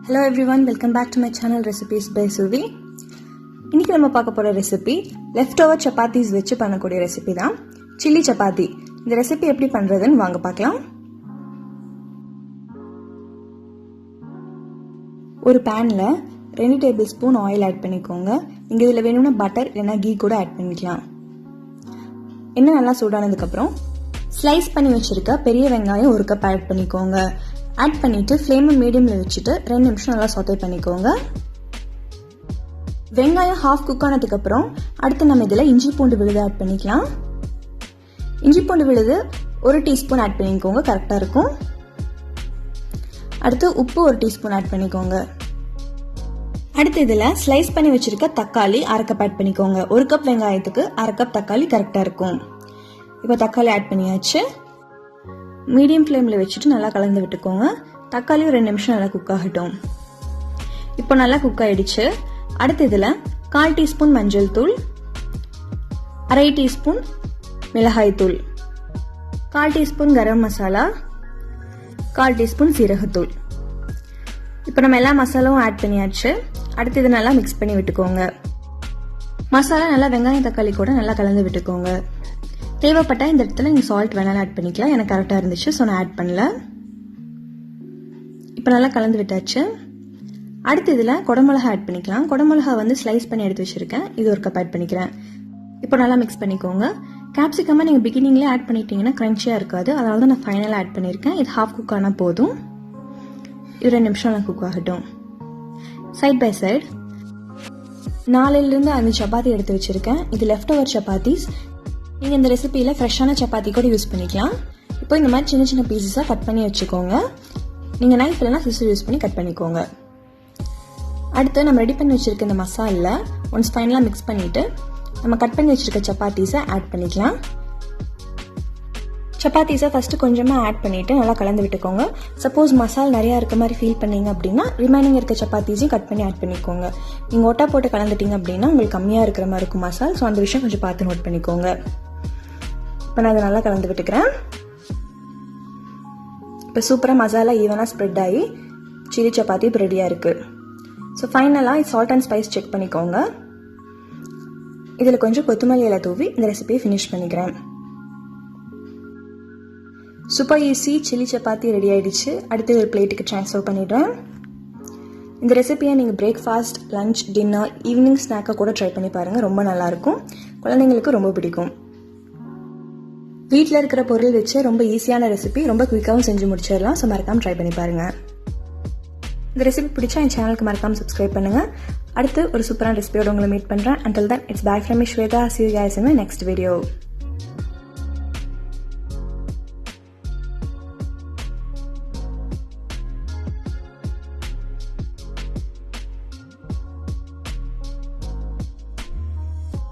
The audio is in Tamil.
Hello everyone, welcome back to my channel Recipes by Suvi. இன்னைக்கு நம்ம பார்க்க போற ரெசிபி leftover chapatis வெச்சு பண்ணக்கூடிய ரெசிபி தான் chilli chapati. இந்த ரெசிபி எப்படி பண்றதுன்னு வாங்க பார்க்கலாம். ஒரு panல 2 டேபிள்ஸ்பூன் ஆயில் ஆட் பண்ணிக்கோங்க. நீங்க இதுல வேணும்னா பட்டர் இல்லனா கீ கூட ஆட் பண்ணிக்கலாம். எண்ணெய் நல்லா சூடானதுக்கு அப்புறம் ஸ்லைஸ் பண்ணி வச்சிருக்க பெரிய வெங்காயம் 1 கப் ஆட் பண்ணிக்கோங்க. ஆட் பண்ணிட்டு ஃப்ளேமை மீடியம்ல வச்சுட்டு 2 நிமிஷம் நல்லா சாட்டே பண்ணிக்கோங்க. வெங்காயம் ஹாஃப் குக் ஆனதுக்கு அப்புறம் அடுத்து நம்ம இதுல இஞ்சி பூண்டு விழுது ஆட் பண்ணிக்கலாம். இஞ்சி பூண்டு விழுது 1 டீஸ்பூன் ஆட் பண்ணிக்கோங்க, கரெக்டா இருக்கும். அடுத்து உப்பு 1 டீஸ்பூன் ஆட் பண்ணிக்கோங்க. அடுத்து இதுல ஸ்லைஸ் பண்ணி வச்சிருக்க தக்காளி 1/2 கப் ஆட் பண்ணிக்கோங்க. 1 கப் வெங்காயத்துக்கு 1/2 கப் தக்காளி கரெக்டா இருக்கும். இப்போ தக்காளி ஆட் பண்ணியாச்சு. மீடியம் ஃப்ளேம்ல வச்சுட்டு நல்லா கலந்து விட்டுக்கோங்க. தக்காளி 2 நிமிஷம் நல்லா குக் ஆகட்டும். இப்போ நல்லா குக் ஆயிடுச்சு. அடுத்து இதுல 1/4 டீஸ்பூன் மஞ்சள் தூள், 1/2 டீஸ்பூன் மிளகாய் தூள், 1/4 டீஸ்பூன் கரம் மசாலா, 1/4 டீஸ்பூன் சீரகத்தூள். இப்போ நம்ம எல்லா மசாலாவும் ஆட் பண்ணியாச்சு. அடுத்து இது நல்லா மிக்ஸ் பண்ணி விட்டுக்கோங்க. மசாலா நல்லா வெங்காயம் தக்காளி கூட நல்லா கலந்து விட்டுக்கோங்க. தேவைப்பட்ட இந்த இடத்துல நீங்க சால்ட் வேணாலும் ஆட் பண்ணிக்கலாம். எனக்கு கரெக்டா இருந்துச்சு, ஸோ நான் ஆட் பண்ணல. இப்போ நல்லா கலந்து விட்டாச்சு. அடுத்து இதுல குடமிளகா ஆட் பண்ணிக்கலாம். குடமிளகா வந்து ஸ்லைஸ் பண்ணி எடுத்து வச்சிருக்கேன். இது 1 கப் ஆட் பண்ணிக்கிறேன். இப்போ நல்லா மிக்ஸ் பண்ணிக்கோங்க. கேப்சிகமா நீங்க பிகினிங்லேயே ஆட் பண்ணிட்டீங்கன்னா கிரன்ச்சியா இருக்காது, அதனால தான் நான் ஃபைனலாக ஆட் பண்ணியிருக்கேன். இது ஹாஃப் குக் ஆனா போதும். இது 2 நிமிஷம் நல்லா குக் ஆகட்டும். சைட் பை சைடு 4லிருந்து 5 சப்பாத்தி எடுத்து வச்சிருக்கேன். இது லெஃப்ட் ஓவர் சப்பாத்திஸ். நீங்க இந்த ரெசிபியில ஃப்ரெஷ்ஷான சப்பாத்தி கூட யூஸ் பண்ணிக்கலாம். இப்போ இந்த மாதிரி சின்ன சின்ன பீசஸா கட் பண்ணி வச்சுக்கோங்க. நீங்க நைஃப் இல்லைனா சிசர் யூஸ் பண்ணி கட் பண்ணிக்கோங்க. அடுத்து நம்ம ரெடி பண்ணி வச்சிருக்க இந்த மசாலா ஒன்ஸ் ஃபைனலா மிக்ஸ் பண்ணிட்டு நம்ம கட் பண்ணி வச்சிருக்க சப்பாத்திஸை ஆட் பண்ணிக்கலாம். சப்பாத்திஸை ஃபர்ஸ்ட் கொஞ்சமா ஆட் பண்ணிட்டு நல்லா கலந்து விட்டுக்கோங்க. சப்போஸ் மசாலா நிறைய இருக்க மாதிரி ஃபீல் பண்ணீங்க அப்படின்னா ரிமைனிங் இருக்க சப்பாத்திஸையும் கட் பண்ணி ஆட் பண்ணிக்கோங்க. நீங்க ஒட்டா போட்டு கலந்துட்டீங்க அப்படின்னா உங்களுக்கு கம்மியா இருக்கிற மாதிரி இருக்கும் மசாலா. ஸோ அந்த விஷயம் கொஞ்சம் பார்த்து நோட் பண்ணிக்கோங்க. இப்போ நான் அதை நல்லா கலந்து விட்டுக்கிறேன். இப்போ சூப்பரா மசாலா ஈவனா ஸ்ப்ரெட் ஆகி சில்லி சப்பாத்தி இப்போ ரெடியா இருக்கு. ஸோ ஃபைனலாக சால்ட் அண்ட் ஸ்பைஸ் செக் பண்ணிக்கோங்க. இதில் கொஞ்சம் கொத்தமல்லி இலை தூவி இந்த ரெசிபியை ஃபினிஷ் பண்ணிக்கிறேன். Super easy chilli chapati ready ஆயிடுச்சு. அடுத்து ஒரு பிளேட்டுக்கு ட்ரான்ஸ்ஃபர் பண்ணிடுறேன். இந்த ரெசிபியை நீங்கள் பிரேக்ஃபாஸ்ட், லஞ்ச், டின்னர், ஈவினிங் ஸ்நாக்காக கூட ட்ரை பண்ணி பாருங்கள். ரொம்ப நல்லாயிருக்கும். குழந்தைங்களுக்கு ரொம்ப பிடிக்கும். வீட்டில் இருக்கிற பொருள் வச்சு ரொம்ப ஈஸியான ரெசிபி, ரொம்ப குயிக்காகவும் செஞ்சு முடிச்சிடலாம். ஸோ மறக்காமல் ட்ரை பண்ணி பாருங்கள். இந்த ரெசிபி பிடிச்சா என் சேனலுக்கு மறக்காமல் சப்ஸ்கிரைப் பண்ணுங்கள். அடுத்து ஒரு சூப்பரான ரெசிபியோட உங்களை மீட் பண்ணுறேன். Until then, it's bye from me, Shweta. See you guys in my next video.